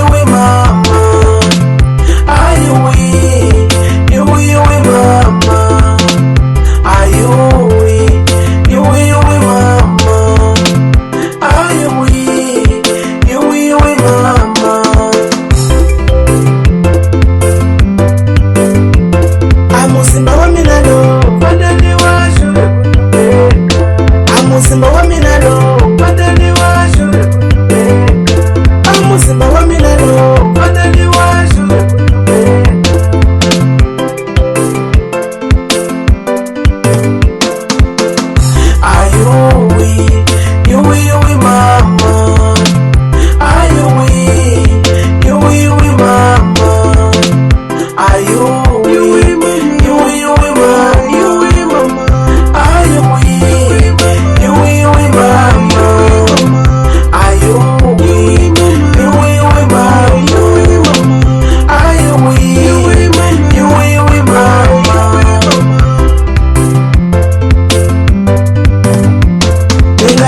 we mama, we mama, we mama, we mama. Amusimba wa minado, padani wa shule kutupeka. Amusimba wa minado, padani wa shule kutupeka. Amusimba wa minado.